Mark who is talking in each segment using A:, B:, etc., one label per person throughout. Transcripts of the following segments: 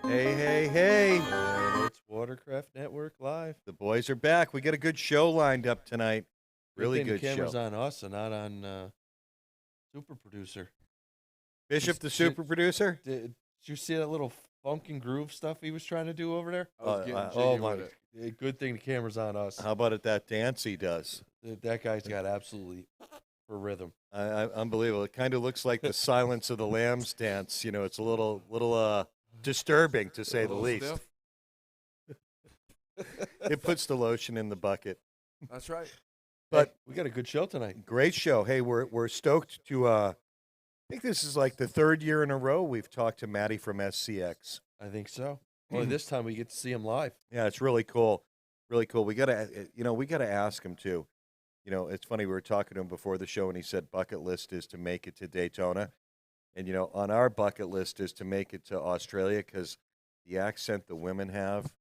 A: Hey, hey, hey. And it's Watercraft Network Live. The boys are back. We got a good show lined up tonight. Really good show.
B: The camera's on us and not on Super Producer.
A: Bishop, the super producer?
B: Did you see that little funk and groove stuff he was trying to do over there?
A: Oh, my.
B: Good thing the camera's on us.
A: How about that dance he does?
B: That guy's got absolutely for rhythm.
A: Unbelievable. It kind of looks like the Silence of the Lambs dance. You know, it's a little disturbing, to say the least. It puts the lotion in the bucket.
C: That's right.
A: But
B: hey, we got a good show tonight.
A: Great show. Hey, we're stoked to. I think this is like the third year in a row we've talked to Maddie from SCX.
B: I think so. Only this time we get to see him live.
A: Yeah, it's really cool. Really cool. We gotta ask him too. You know, it's funny, we were talking to him before the show and he said bucket list is to make it to Daytona. And, you know, on our bucket list is to make it to Australia because the accent the women have,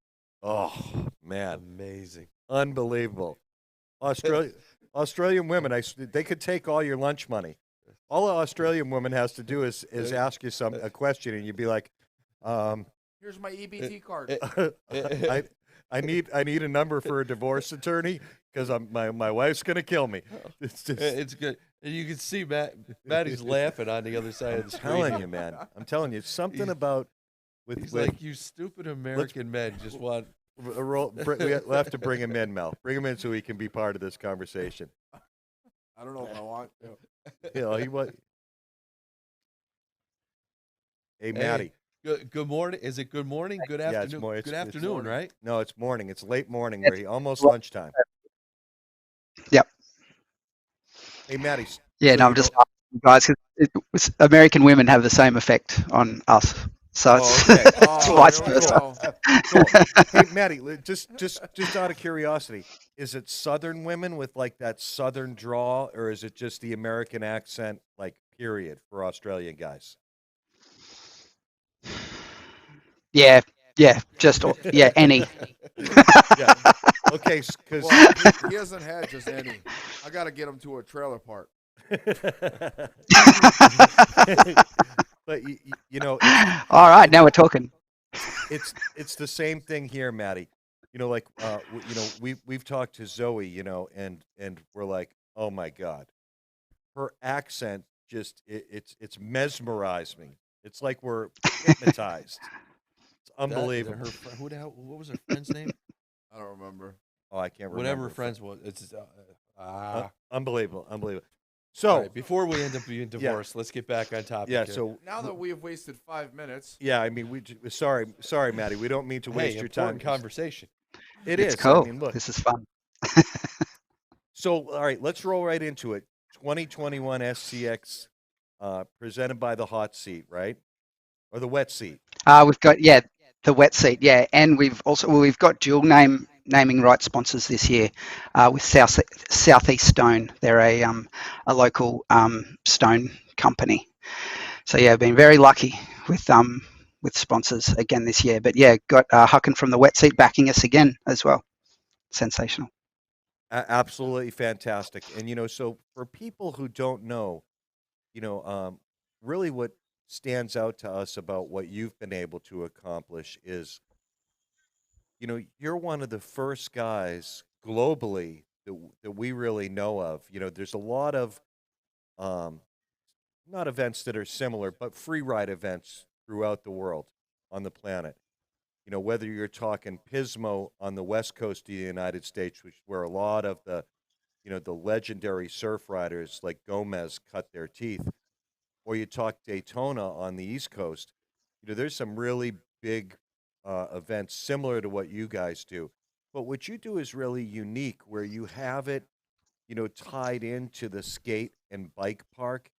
A: oh, man.
B: Amazing.
A: Unbelievable. Australian women, they could take all your lunch money. All an Australian woman has to do is ask you a question, and you'd be like,
C: here's my EBT card.
A: I need a number for a divorce attorney because my wife's gonna kill me.
B: It's good. And you can see Maddie's laughing on the other side of the screen.
A: I'm telling you, something about
B: he's like, you stupid American men just want.
A: We'll have to bring him in, Mel. Bring him in so he can be part of this conversation.
C: I don't know if I want.
A: You know, he was. Hey, Maddie.
B: Good morning. Is it good morning? Good afternoon.
A: Yeah,
B: good afternoon, right?
A: No, it's morning. It's late morning. Almost lunchtime.
D: Yep.
A: Hey, Maddie.
D: Yeah, so I'm just asking you guys because American women have the same effect on us. So it's vice versa.
A: Cool. Hey, Maddie, just out of curiosity, is it Southern women with like that Southern drawl, or is it just the American accent, like period, for Australian guys?
D: Yeah, any.
A: Yeah. Okay, because
C: he hasn't had just any. I got to get him to a trailer park.
A: But you know,
D: all right, now we're talking.
A: It's the same thing here, Maddie. You know, like you know, we've talked to Zoe, you know, and we're like, oh my God, her accent just it's mesmerized me. It's like we're hypnotized. It's unbelievable.
B: What was her friend's name?
C: I don't remember.
A: Oh, I can't remember.
B: Whatever her friends was. It's
A: unbelievable. So
B: right, before we end up being divorced, let's get back on topic.
A: Yeah.
B: Here.
A: So
C: now that we have wasted 5 minutes.
A: Yeah, I mean, sorry, Maddie. We don't mean to waste your time.
B: Conversation.
D: It's cool. I mean, look. This is fun.
A: So, all right, let's roll right into it. 2021 SCX, presented by the hot seat, right, or the wet seat?
D: We've got The wet seat, yeah, and we've got dual naming right sponsors this year with Southeast Stone. They're a local stone company. So yeah, been very lucky with sponsors again this year. But yeah, got Huckin from the wet seat backing us again as well. Sensational.
A: Absolutely fantastic. And so for people who don't know, you know, really what stands out to us about what you've been able to accomplish is, you're one of the first guys globally that we really know of. There's a lot of um, not events that are similar, but free ride events throughout the world on the planet. Whether you're talking Pismo on the west coast of the United States, which where a lot of the legendary surf riders like Gomez cut their teeth, or you talk Daytona on the East Coast, there's some really big events similar to what you guys do. But what you do is really unique, where you have it, tied into the skate and bike park,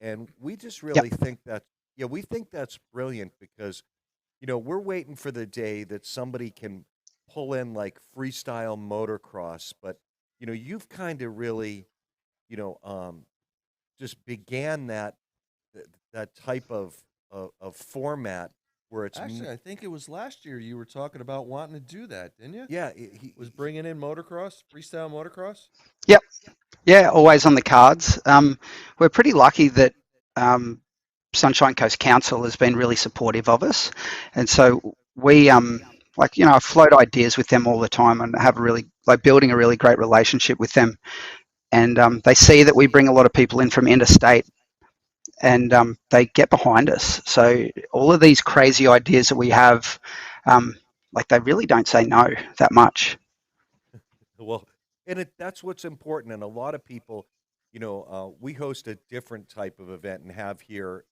A: and we just
D: Yep.
A: really think that, yeah, we think that's brilliant because we're waiting for the day that somebody can pull in like freestyle motocross, but you've kind of really, you know, um, just began that type of format where
B: Actually, I think it was last year you were talking about wanting to do that, didn't you?
A: yeah,
B: Was bringing in motocross, freestyle motocross?
D: Yep. Yeah, always on the cards. We're pretty lucky that um, Sunshine Coast Council has been really supportive of us, and so we I float ideas with them all the time and have a really building a really great relationship with them. And they see that we bring a lot of people in from interstate, and they get behind us. So all of these crazy ideas that we have, they really don't say no that much.
A: well, and that's what's important. And a lot of people, we host a different type of event and have here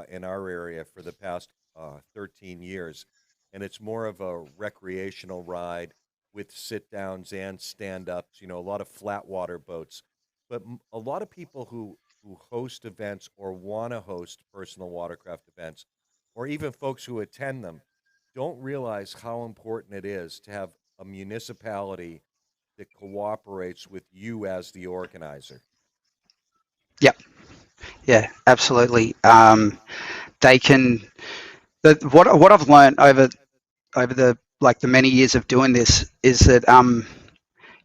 A: in our area for the past 13 years. And it's more of a recreational ride with sit downs and stand ups, a lot of flat water boats. But a lot of people who host events or want to host personal watercraft events, or even folks who attend them, don't realize how important it is to have a municipality that cooperates with you as the organizer.
D: Yep. Yeah, absolutely. They can. What I've learned over the many years of doing this is that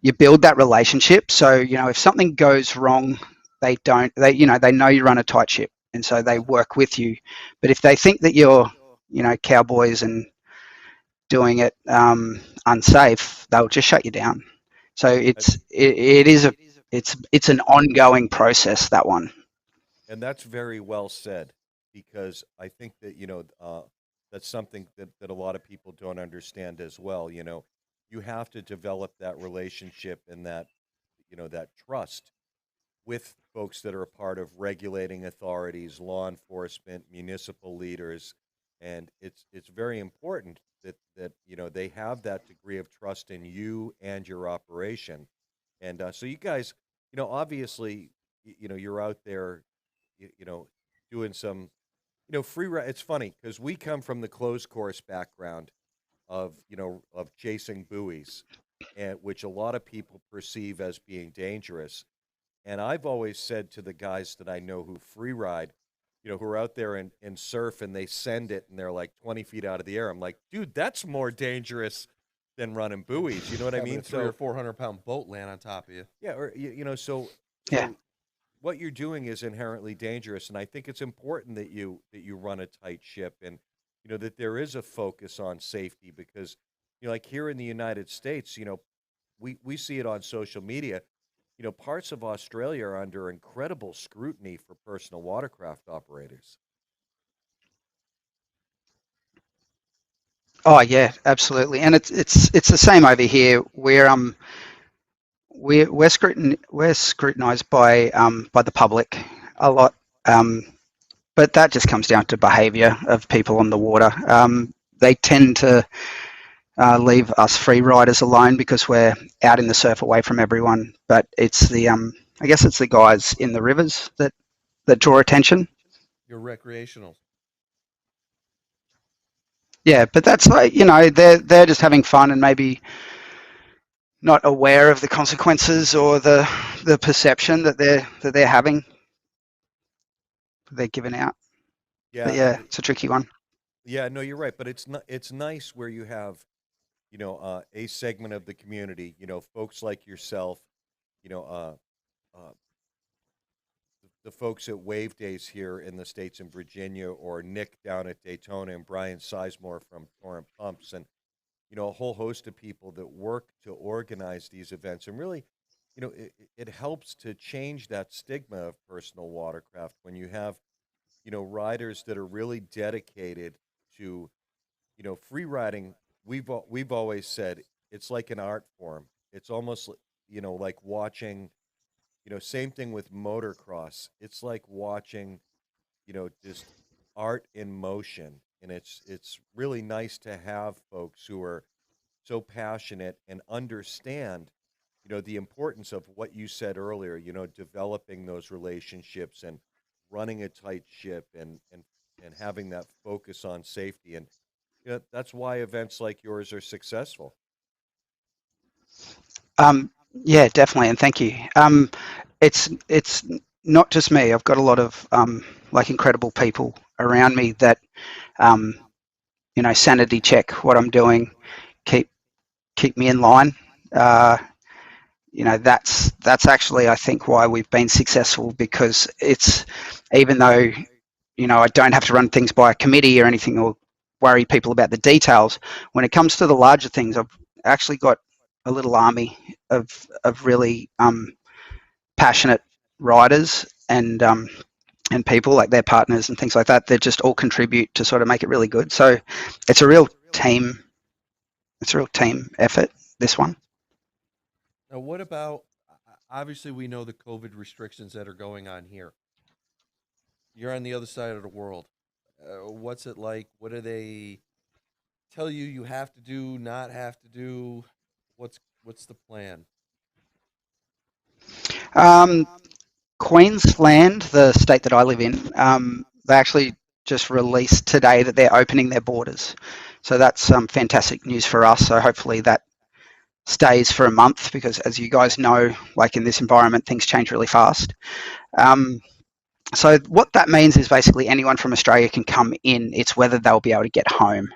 D: you build that relationship. So if something goes wrong, they know you run a tight ship, and so they work with you. But if they think that you're cowboys and doing it unsafe, they'll just shut you down. So it's an ongoing process, that one.
A: And that's very well said, because I think that that's something that a lot of people don't understand as well. You have to develop that relationship and that trust with folks that are a part of regulating authorities, law enforcement, municipal leaders, and it's very important that they have that degree of trust in you and your operation. And so you guys, obviously, you're out there, you know, doing some, free ride. It's funny because we come from the closed course background of chasing buoys, and which a lot of people perceive as being dangerous. And I've always said to the guys that I know who free ride, who are out there and surf and they send it and they're like 20 feet out of the air. I'm like, dude, that's more dangerous than running buoys. You know what I
B: Having
A: mean?
B: a 300 or 400 pound boat land on top of you.
A: Yeah, or so
D: Yeah.
A: so what you're doing is inherently dangerous, and I think it's important that you run a tight ship, and that there is a focus on safety, because like here in the United States, we see it on social media. Parts of Australia are under incredible scrutiny for personal watercraft operators.
D: Oh yeah, absolutely. And it's the same over here. We're scrutinized by the public a lot. But that just comes down to behaviour of people on the water. They tend to leave us free riders alone because we're out in the surf away from everyone. But it's I guess it's the guys in the rivers that draw attention.
B: You're recreational.
D: Yeah, but that's like, they're just having fun and maybe not aware of the consequences or the perception that they're having, they're giving out. But
A: Yeah,
D: yeah, it's a tricky one.
A: yeah, no, you're right, but it's nice where you have a segment of the community, folks like yourself, you know, uh, the folks at Wave Days here in the States in Virginia, or Nick down at Daytona, and Brian Sizemore from Torrent Pumps, and a whole host of people that work to organize these events. And really, it helps to change that stigma of personal watercraft when you have, riders that are really dedicated to, free riding. We've always said it's like an art form. It's almost, like watching, same thing with motocross. It's like watching, just art in motion. And it's really nice to have folks who are so passionate and understand, the importance of what you said earlier, developing those relationships and running a tight ship, and having that focus on safety. And that's why events like yours are successful.
D: Yeah, definitely, and thank you. It's not just me. I've got a lot of like incredible people around me that um, sanity check what I'm doing, keep keep me in line. Uh, that's actually, I think, why we've been successful, because it's, even though I don't have to run things by a committee or anything, or worry people about the details. When it comes to the larger things, I've actually got a little army of really passionate riders and people, like their partners and things like that, that just all contribute to sort of make it really good. So it's a real team. It's a real team effort, this one.
B: Now, what about? Obviously, we know the COVID restrictions that are going on here. You're on the other side of the world. What's it like? What do they tell you you have to do, not have to do? What's the plan?
D: Um, Queensland, the state that I live in, they actually just released today that they're opening their borders. So that's fantastic news for us. So hopefully that stays for a month, because as you guys know, like in this environment, things change really fast. Um, so what that means is basically anyone from Australia can come in. It's whether they'll be able to get home,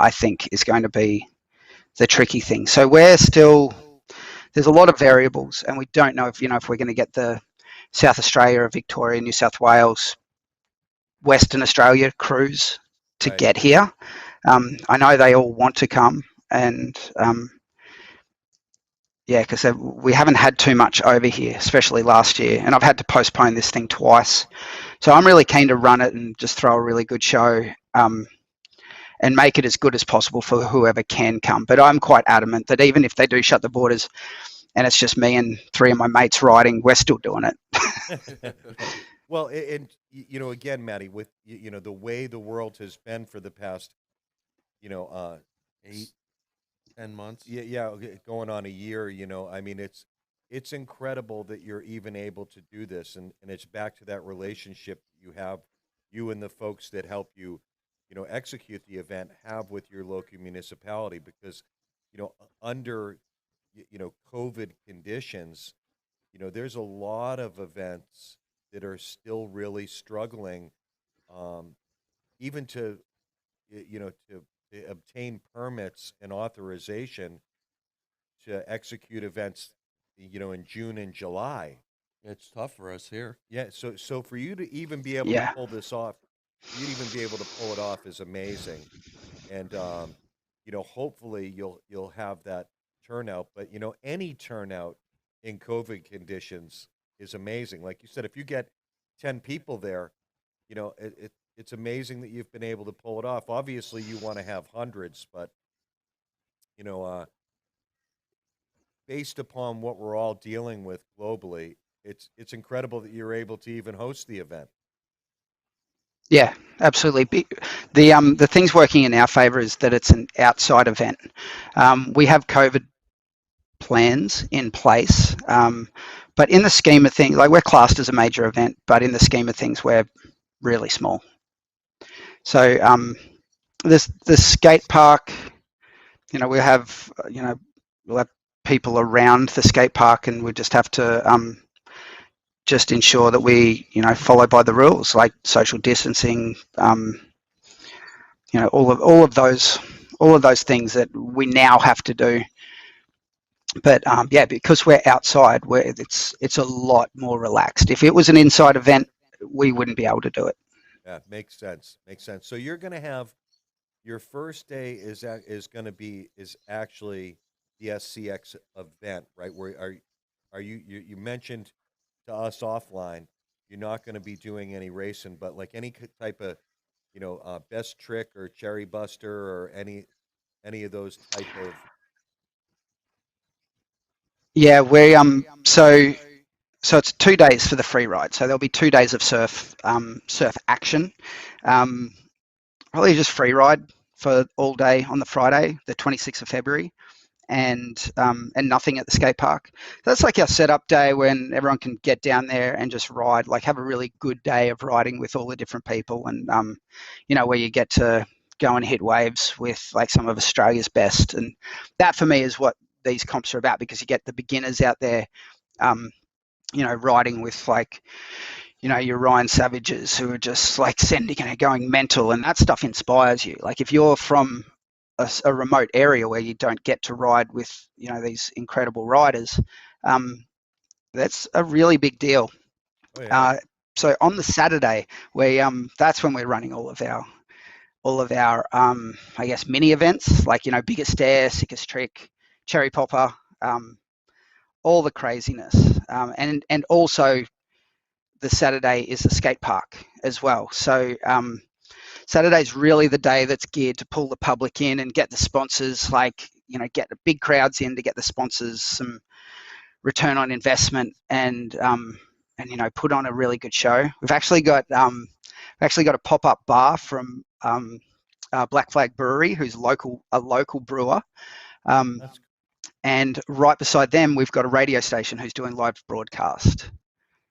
D: I think, is going to be the tricky thing. So we're still, there's a lot of variables, and we don't know if we're going to get the South Australia or Victoria, New South Wales, Western Australia crews to
A: Right.
D: get here. I know they all want to come, and yeah, because we haven't had too much over here, especially last year, and I've had to postpone this thing twice. So I'm really keen to run it and just throw a really good show, and make it as good as possible for whoever can come. But I'm quite adamant that even if they do shut the borders and it's just me and three of my mates riding, we're still doing it.
A: Well, and again, Maddie, with the way the world has been for the past, you know, uh,
B: Eight, 10 months.
A: yeah, yeah, going on a year. I mean, it's incredible that you're even able to do this, and it's back to that relationship that you have, you and the folks that help you, execute the event, have with your local municipality, because under COVID conditions, there's a lot of events that are still really struggling, um, even to obtain permits and authorization to execute events, in June and July.
B: It's tough for us here.
A: Yeah, so for you to even be able to
D: Yeah,
A: pull this off, for you to even be able to pull it off is amazing. And hopefully you'll have that turnout. But any turnout in COVID conditions is amazing. Like you said, if you get 10 people there, it's amazing that you've been able to pull it off. Obviously, you want to have hundreds, but you know, uh, based upon what we're all dealing with globally, it's incredible that you're able to even host the event.
D: yeah, absolutely. The things working in our favour is that it's an outside event. We have COVID plans in place, but in the scheme of things, like, we're classed as a major event, but in the scheme of things, we're really small. So This the skate park. We have we'll have people around the skate park, and we just have to just ensure that we follow by the rules like social distancing. All of those things that we now have to do. But yeah, because we're outside, it's a lot more relaxed. If it was an inside event, we wouldn't be able to do it.
A: Yeah, makes sense. Makes sense. So you're going to have your first day is going to be is actually the SCX event, right? Where you mentioned to us offline, you're not going to be doing any racing, but like any type of best trick or cherry buster or any of those type of.
D: Yeah, we so it's 2 days for the free ride. So there'll be 2 days of surf action. Um, Probably just free ride for all day on the Friday, the 26th of February, and nothing at the skate park. That's like our setup day when everyone can get down there and just ride, like have a really good day of riding with all the different people, and where you get to go and hit waves with like some of Australia's best. And that for me is what these comps are about, because you get the beginners out there, um, riding with like your Ryan Savages who are just like sending and going mental, and that stuff inspires you. Like if you're from a remote area where you don't get to ride with these incredible riders, um, that's a really big deal.
A: Oh yeah,
D: Uh, so on the Saturday, we that's when we're running all of our I guess mini events, like biggest dare, sickest trick, cherry popper, all the craziness, and also the Saturday is the skate park as well. So Saturday's really the day that's geared to pull the public in and get the sponsors, like get the big crowds in to get the sponsors some return on investment, and put on a really good show. We've actually got a pop up bar from Black Flag Brewery, who's a local brewer. Um,
A: that's
D: and right beside them, we've got a radio station who's doing live broadcast.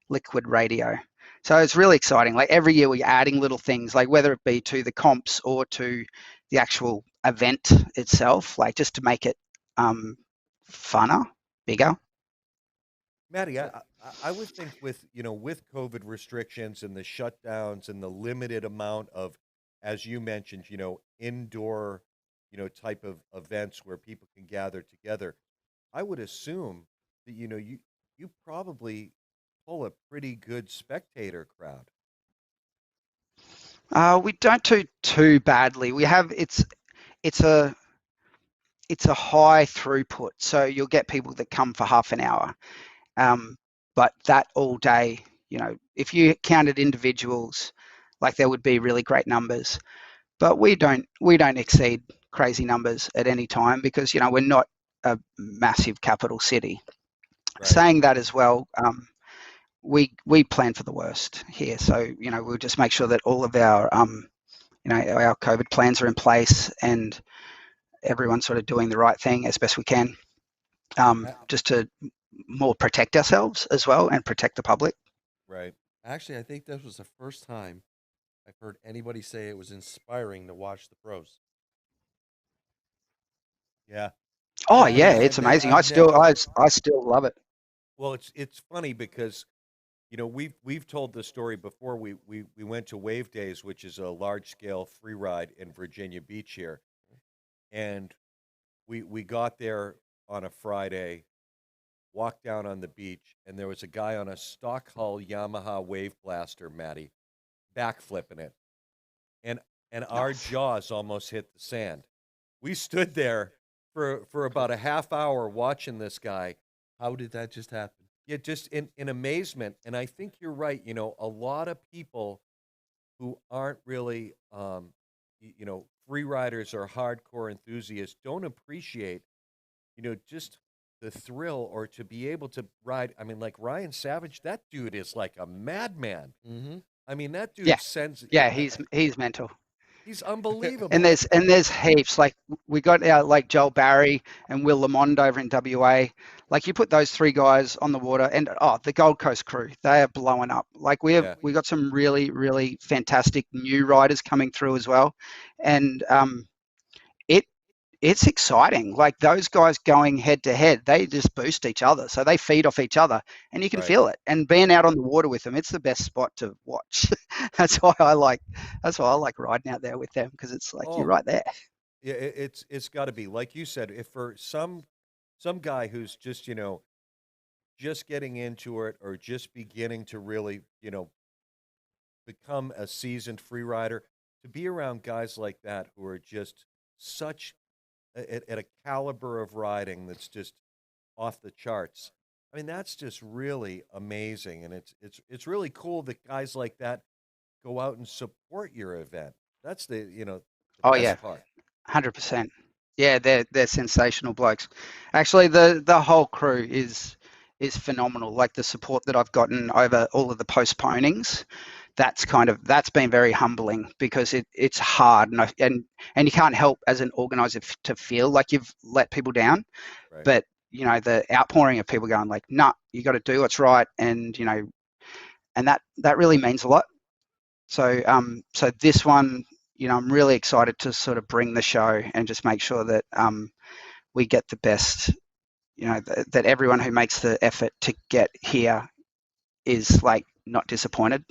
D: Liquid radio. So it's really exciting. Like every year we're adding little things, like whether it be to the comps or to the actual event itself, like just to make it funner, bigger.
A: Maddie. I would think with with COVID restrictions and the shutdowns and the limited amount of, as you mentioned, indoor type of events where people can gather together. I would assume that you probably pull a pretty good spectator crowd.
D: We don't do too badly. It's a it's a high throughput, so you'll get people that come for half an hour. Um, but that all day, if you counted individuals, like there would be really great numbers. But we don't exceed crazy numbers at any time, because we're not a massive capital city.
A: Right.
D: Saying that as well, we plan for the worst here, so we'll just make sure that all of our COVID plans are in place, and everyone's sort of doing the right thing as best we can,
A: A-
D: just to more protect ourselves as well and protect the public.
A: Right.
B: Actually, I think this was the first time I've heard anybody say it was inspiring to watch the pros.
A: Yeah.
D: Oh
A: I
D: yeah,
A: mean,
D: it's amazing. I
A: I've never.
D: still I still love it.
A: Well, it's funny because we've told the story before. We went to Wave Days, which is a large scale free ride in Virginia Beach here, and we got there on a Friday, walked down on the beach, and there was a guy on a stock hull Yamaha Wave Blaster, Matty, backflipping it, and our
D: Nice.
A: jaws almost hit the sand. We stood there for about a half hour watching this guy.
B: How did that just happen?
A: Yeah, just in amazement. And I think you're right. A lot of people who aren't really, free riders or hardcore enthusiasts don't appreciate, just the thrill or to be able to ride. I mean, like Ryan Savage, that dude is like a madman.
B: Mm-hmm.
A: I mean, that dude
D: Yeah,
A: sends.
D: yeah, he's mental.
A: He's unbelievable.
D: And there's heaps. Like we got like Joel Barry and Will Lamond over in WA. Like you put those three guys on the water, and the Gold Coast crew, they are blowing up. Like
A: Yeah.
D: we got some really really fantastic new riders coming through as well, and it it's exciting. Like those guys going head to head, they just boost each other, so they feed off each other, and you can
A: Right.
D: feel it. And being out on the water with them, it's the best spot to watch. that's why I like that's why I like riding out there with them, because it's like you're
A: Oh,
D: right there.
A: yeah. It's got to be like you said. If for some guy who's just just getting into it or just beginning to really become a seasoned free rider, to be around guys like that who are just such at a caliber of riding that's just off the charts. I mean, that's just really amazing, and it's really cool that guys like that go out and support your event. That's the
D: Oh yeah,
A: best part.
D: 100%. Yeah, they're sensational blokes. Actually, the whole crew is phenomenal. Like the support that I've gotten over all of the postponings, that's been very humbling, because it's hard, and you can't help as an organizer to feel like you've let people down.
A: Right.
D: But the outpouring of people going like, "Nah, you got to do what's right," and that really means a lot. So this one, I'm really excited to sort of bring the show and just make sure that we get the best. That everyone who makes the effort to get here is like not disappointed.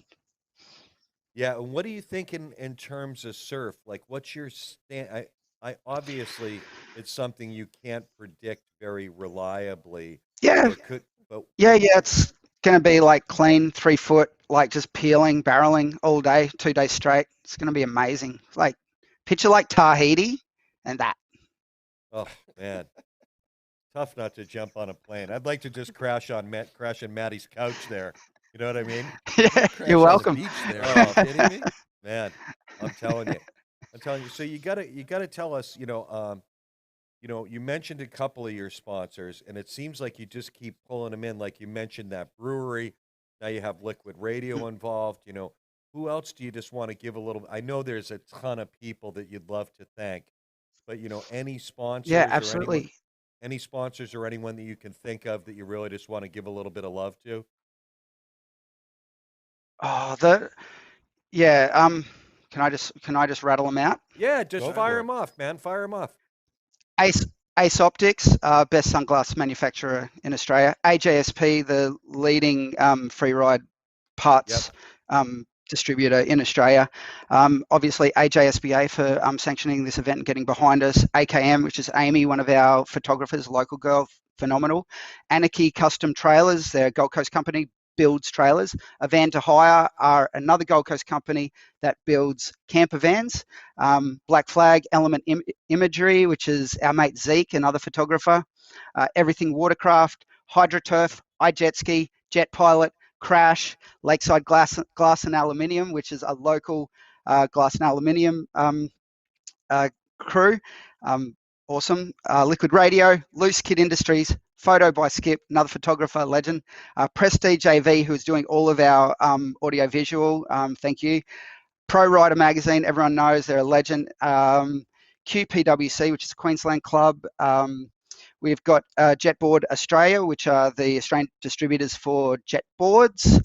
A: Yeah, and what do you think in terms of surf? Like, what's your stand? I obviously it's something you can't predict very reliably,
D: Yeah,
A: but could but
D: yeah. It's gonna be like clean 3 foot, like just peeling, barreling all day, 2 days straight. It's gonna be amazing. Like picture like Tahiti and that.
A: oh man, tough not to jump on a plane. I'd like to just crash on Maddie's couch there. You know what I mean?
D: Yeah, you're
B: Crash on the
D: welcome.
B: beach there. Are you
A: Oh
B: kidding me?
A: man, I'm telling you, I'm telling you. So you gotta tell us. You mentioned a couple of your sponsors, and it seems like you just keep pulling them in. Like you mentioned that brewery. Now you have Liquid Radio involved. Who else do you just want to give a little? I know there's a ton of people that you'd love to thank, but any
D: Yeah,
A: sponsors or anyone,
D: absolutely.
A: that you can think of that you really just want to give a little bit of love to?
D: Oh, yeah. Can I just rattle them out?
A: Yeah, just
B: Go
A: fire
B: for it.
A: them off, man. Fire them off.
D: Ace Ace Optics, best sunglass manufacturer in Australia. AJSP, the leading free ride
A: Yep.
D: parts distributor in Australia. Obviously, AJSBA for sanctioning this event and getting behind us. AKM, which is Amy, one of our photographers, local girl, phenomenal. Anarchy Custom Trailers, their Gold Coast company, builds trailers. A Van to Hire are another Gold Coast company that builds camper vans. Black Flag Element Imagery, which is our mate Zeke, another photographer. Everything Watercraft, HydroTurf, iJetski, Jet Pilot, Crash, Lakeside Glass and Aluminium, which is a local glass and aluminium crew. Awesome. Liquid Radio, Loose Kid Industries, Photo by Skip, another photographer, legend. Prestige AV, who is doing all of our audio visual. Thank you. Pro Rider Magazine, everyone knows they're a legend. QPWC, which is a Queensland club. We've got Jetboard Australia, which are the Australian distributors for jet boards.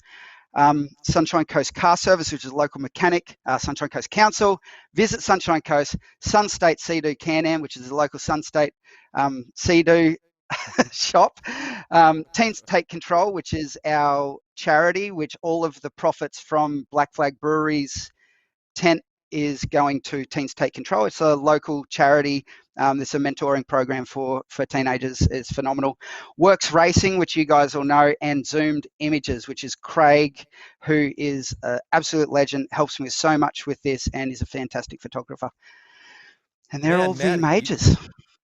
D: Sunshine Coast Car Service, which is a local mechanic. Sunshine Coast Council. Visit Sunshine Coast. Sun State Sea-Doo Can-Am, which is a local Sun State Sea-Doo shop. Teens Take Control, which is our charity, which all of the profits from Black Flag Brewery's tent is going to Teens Take Control. It's a local charity. There's a mentoring program for teenagers. It's phenomenal. Works Racing, which you guys all know, and Zoomed Images, which is Craig, who is an absolute legend, helps me with so much with this, and is a fantastic photographer. And they're all
A: Man,
D: the
A: Maddie,
D: majors.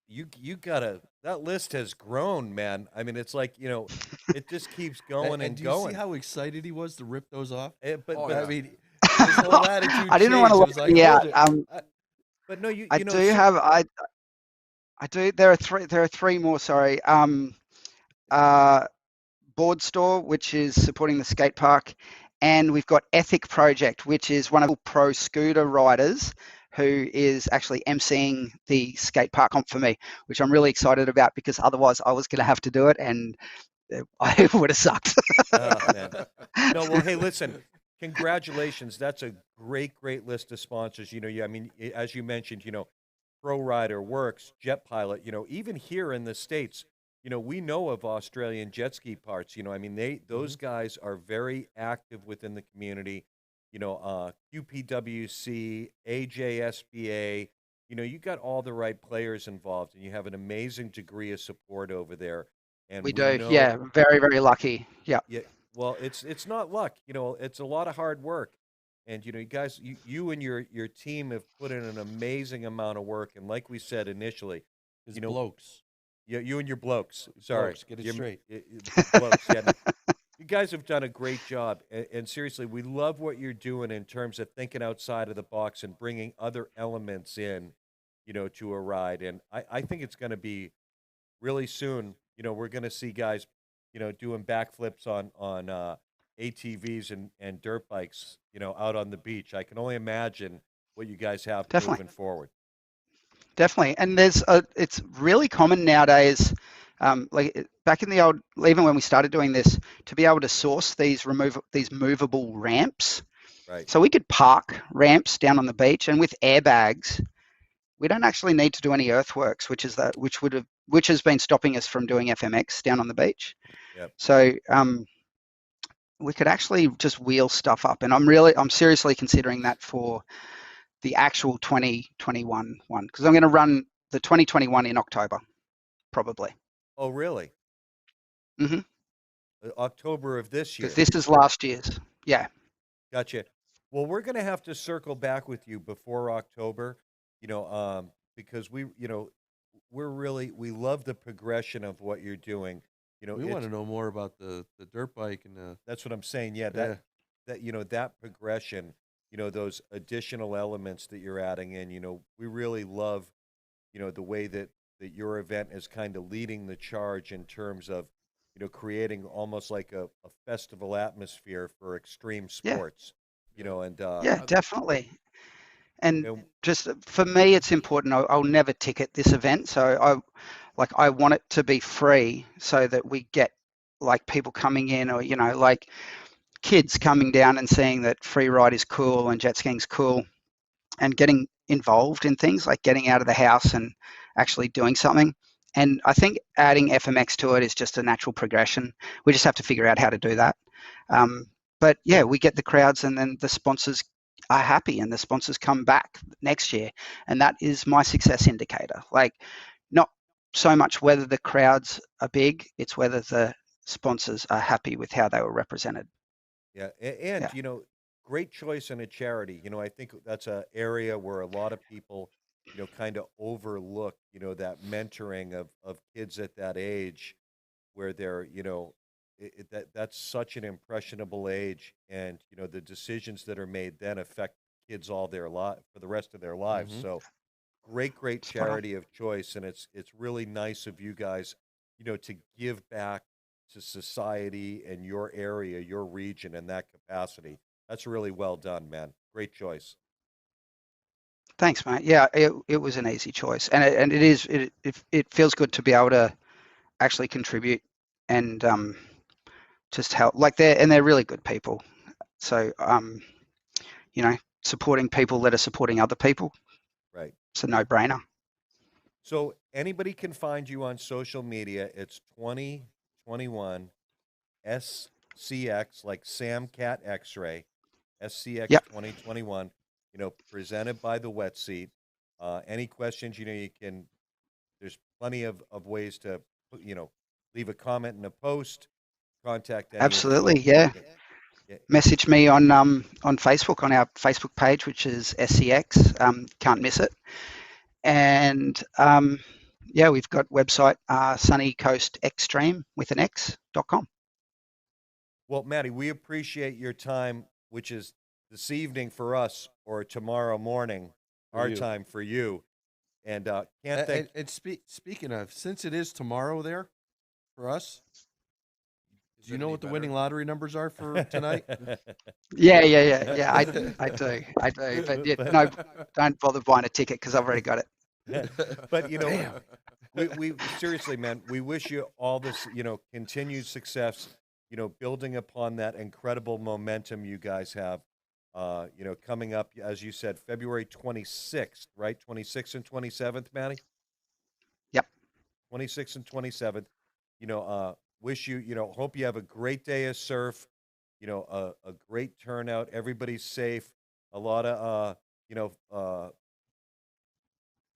A: you gotta that list has grown, man. I mean, it's like, it just keeps going
B: And
A: and
B: do you see
A: going.
B: how excited he was to rip those off?
A: But
C: Oh,
A: but
B: I
C: yeah.
B: mean, his whole attitude
D: I didn't want
B: changed.
D: to
B: It was
D: let
B: like,
D: you
B: hold
D: out.
B: it.
A: but no,
D: I
A: you know,
D: do have. I do. There are three more. Sorry. Uh, Board Store, which is supporting the skate park, and we've got Ethic Project, which is one of the pro scooter riders who is actually emceeing the skate park comp for me, which I'm really excited about because otherwise I was going to have to do it and I would have sucked.
A: Oh, man. No, well, hey, listen, congratulations. That's a great, great list of sponsors. I mean, as you mentioned, Pro Rider Works, Jet Pilot, even here in the States, we know of Australian jet ski parts. I mean, those guys are very active within the community. QPWC, AJSBA, you got all the right players involved, and you have an amazing degree of support over there. And
D: We
A: we
D: do,
A: know,
D: yeah, very, very lucky. Yeah,
A: yeah, well, it's not luck. It's a lot of hard work. And you guys, you and your team have put in an amazing amount of work. And like we said initially,
B: His
A: you know,
B: blokes.
A: you and your blokes. Sorry,
B: Blokes, get it
A: your
B: straight.
A: blokes. Yeah, no, you guys have done a great job. And seriously, we love what you're doing in terms of thinking outside of the box and bringing other elements in, to a ride. And I think it's going to be really soon. We're going to see guys, doing backflips on ATVs and dirt bikes, out on the beach. I can only imagine what you guys have
D: definitely.
A: moving forward.
D: Definitely, and it's really common nowadays, like back in the old, even when we started doing this, to be able to source these movable ramps.
A: Right.
D: So we could park ramps down on the beach, and with airbags, we don't actually need to do any earthworks, which has been stopping us from doing FMX down on the beach.
A: Yep.
D: So we could actually just wheel stuff up, and I'm seriously considering that for the actual 2021 one because I'm going to run the 2021 in October, probably.
A: Oh, really?
D: Mm-hmm.
A: October of this
D: Because
A: year.
D: this is last year's. Yeah.
A: Gotcha. Well, we're going to have to circle back with you before October, because we love the progression of what you're doing.
B: We want to know more about the dirt bike and the.
A: That's what I'm saying. Yeah,
B: Yeah.
A: that progression, those additional elements that you're adding in, we really love, the way that your event is kind of leading the charge in terms of, creating almost like a festival atmosphere for extreme
D: Yeah.
A: sports, and
D: Yeah, definitely. And
A: and
D: just for me, it's important. I'll never ticket this event, so I want it to be free so that we get like people coming in, or like kids coming down and seeing that free ride is cool and jet skiing's cool, and getting involved in things like getting out of the house and actually doing something. And I think adding FMX to it is just a natural progression. We just have to figure out how to do that.
A: right.
D: But yeah, we get the crowds, and then the sponsors are happy, and the sponsors come back next year, and that is my success indicator. Like, not so much whether the crowds are big; it's whether the sponsors are happy with how they were represented.
A: Yeah, and
D: Yeah,
A: great choice in a charity. I think that's a area where a lot of people, kind of overlook, that mentoring of kids at that age, where they're, that's such an impressionable age, and the decisions that are made then affect kids all their life for the rest of their lives.
B: Mm-hmm.
A: So great
D: spot on.
A: charity of choice, and it's really nice of you guys, to give back to society and your area, your region, in that capacity. That's really well done, man. Great choice.
D: Thanks, mate. Yeah, it was an easy choice, and it feels good to be able to actually contribute and just help. Like they're really good people. So supporting people that are supporting other people,
A: Right.
D: it's a no-brainer.
A: So anybody can find you on social media. It's 2021 SCX, like Sam Cat X-ray, SCX
D: Yep,
A: 2021. Presented by the Wet Seat. Any questions? You can. There's plenty of ways to, leave a comment in a post. Contact any of the
D: absolutely.
A: folks.
D: Yeah,
A: Yeah, yeah,
D: message me on Facebook, on our Facebook page, which is SCX. Can't miss it. And yeah, we've got website Sunny Coast Extreme with an X.com.
A: Well, Maddie, we appreciate your time, which is this evening for us or tomorrow morning,
B: For
A: our
B: you.
A: time for you. And can't thank.
B: And speaking of, since it is tomorrow there for us,
C: Is
B: Do you
C: it
B: know
C: any
B: what the
C: better?
B: winning lottery numbers are for tonight?
D: Yeah. I do. But yeah, no, don't bother buying a ticket because I've already got it.
A: But
B: Damn.
A: we seriously, man, we wish you all this, continued success, building upon that incredible momentum you guys have. Coming up, as you said, February 26th, right? 26th and 27th, Matty?
D: Yep.
A: 26th and 27th. Wish you, hope you have a great day of surf, a great turnout. Everybody's safe. A lot of,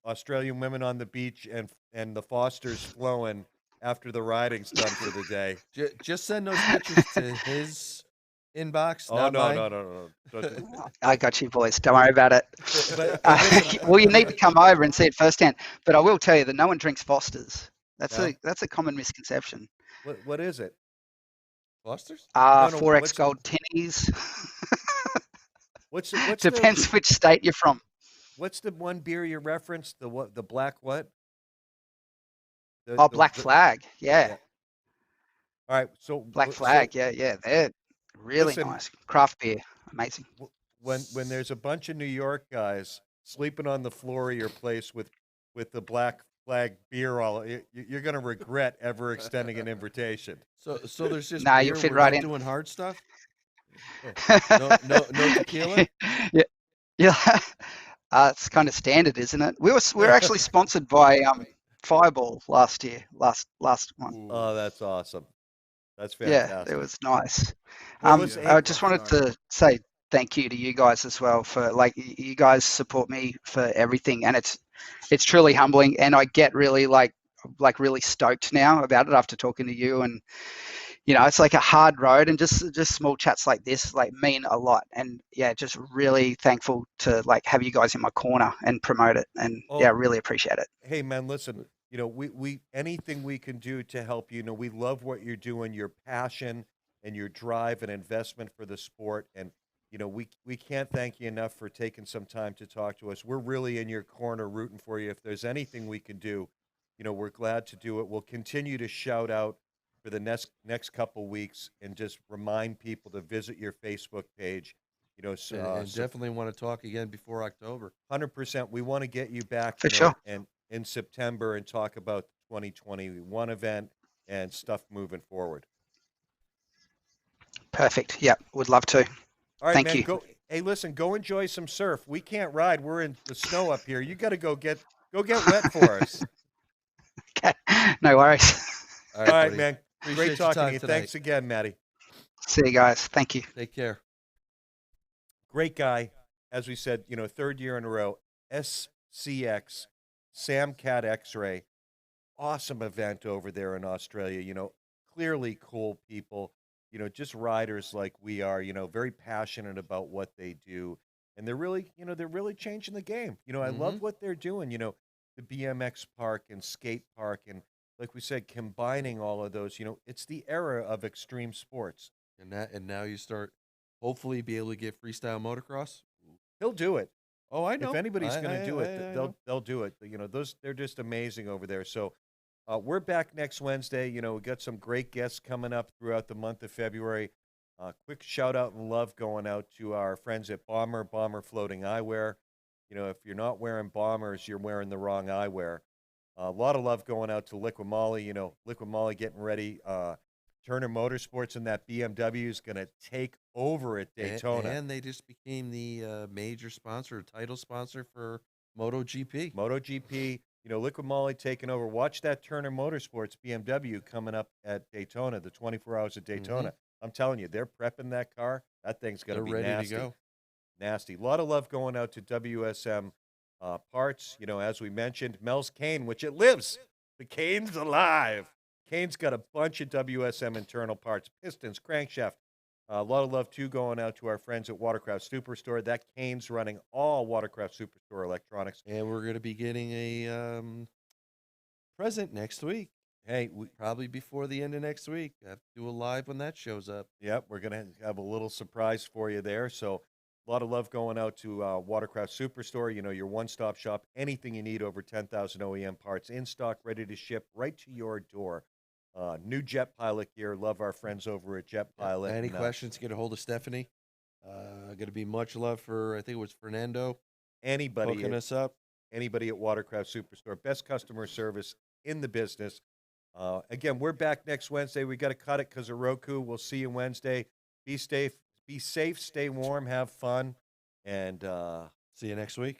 A: Australian women on the beach and the Fosters flowing after the riding's done for the day.
B: Just send those pictures to his inbox,
A: Oh
B: not
A: no,
B: mine.
A: no.
D: I got you, boys. Don't worry about it.
A: But hey, listen,
D: Well, you need to come over and see it firsthand. But I will tell you that no one drinks Fosters.
A: No?
D: That's a common misconception.
A: what is it?
B: Fosters?
A: No,
D: 4X Gold tinnies.
A: what's the
D: Depends which state you're from.
A: what's the one beer you referenced? The what? The black what?
D: Oh, Black Flag. Yeah.
A: yeah. All right.
D: Black Flag. Yeah. They're really
A: listen,
D: nice. Craft beer. Amazing.
A: when there's a bunch of New York guys sleeping on the floor of your place with the Black Flag beer, you're going to regret ever extending an invitation.
B: So there's just
D: Nah,
B: beer.
D: you fit
B: We're
D: right
B: not
D: in.
B: doing hard stuff. No tequila.
D: Yeah. Yeah. It's kind of standard, isn't it? We're actually sponsored by Fireball last year. Last one.
B: Ooh.
A: Oh, that's awesome. That's
D: Yeah,
A: fantastic.
D: it was nice.
A: Well, listen,
D: I
A: hey,
D: just wanted to say thank you to you guys as well for you guys support me for everything, and it's truly humbling, and I get really really stoked now about it after talking to you, and it's like a hard road, and just small chats like this mean a lot, and yeah, just really thankful to have you guys in my corner and promote it, and yeah, really appreciate it.
A: hey man, listen, we anything we can do to help you. We love what you're doing, your passion and your drive and investment for the sport, and we can't thank you enough for taking some time to talk to us. We're really in your corner rooting for you. If there's anything we can do, we're glad to do it. We'll continue to shout out for the next couple weeks and just remind people to visit your Facebook page.
B: And definitely want to talk again before October.
A: 100%. We want to get you back
D: For sure.
A: and in September and talk about the 2021 event and stuff moving forward.
D: Perfect. Yeah, would love to.
A: All right,
D: Thank
A: man.
D: you.
A: Hey, listen, go enjoy some surf. We can't ride. We're in the snow up here. You got to go get wet for us.
D: Okay. No worries.
A: All right,
B: buddy.
A: man.
B: Appreciate
A: Great
B: your
A: talking to
B: time
A: you.
B: tonight.
A: Thanks again, Matty.
D: See you guys. Thank you.
B: Take care.
A: Great guy. As we said, third year in a row. SCX, Sam Cat X-Ray. Awesome event over there in Australia. Clearly cool people. Just riders like we are. Very passionate about what they do, and they're really changing the game. I love what they're doing. The BMX park and skate park, and like we said, combining all of those. It's the era of extreme sports.
B: And now you start, hopefully, be able to get freestyle motocross.
A: He'll do it.
B: Oh, I know.
A: If anybody's going to do it,
B: I know.
A: they'll do it. They're just amazing over there. So we're back next Wednesday. We got some great guests coming up throughout the month of February. Quick shout out and love going out to our friends at Bomber Floating Eyewear. If you're not wearing bombers, you're wearing the wrong eyewear. A lot of love going out to Liquid Molly. Liquid Molly getting ready. Turner Motorsports and that BMW is going to take over at Daytona.
B: And they just became the major sponsor, title sponsor for MotoGP.
A: MotoGP, Liquid Molly taking over. Watch that Turner Motorsports BMW coming up at Daytona, the 24 Hours of Daytona. I'm telling you, they're prepping that car. That thing's going to be
B: ready
A: nasty.
B: to go.
A: Nasty. A lot of love going out to WSM parts. As we mentioned, Mel's Cane, which it lives. The Cane's alive. Cane's got a bunch of WSM internal parts, pistons, crankshaft. A lot of love, too, going out to our friends at Watercraft Superstore. That Cane's running all Watercraft Superstore electronics.
B: And we're going to be getting a present next week.
A: Hey,
B: probably before the end of next week. I have to do a live when that shows up.
A: Yep, we're going to have a little surprise for you there. So a lot of love going out to Watercraft Superstore, your one-stop shop. Anything you need over 10,000 OEM parts in stock, ready to ship right to your door. New Jet Pilot gear. Love our friends over at Jet Pilot.
B: Any
A: and,
B: questions? Get a hold of Stephanie. Going to be much love for, I think it was Fernando
A: Anybody
B: hooking
A: at,
B: us up.
A: anybody at Watercraft Superstore. Best customer service in the business. Again, we're back next Wednesday. We got to cut it because of Roku. We'll see you Wednesday. Be safe, stay warm, have fun, and
B: See you next week.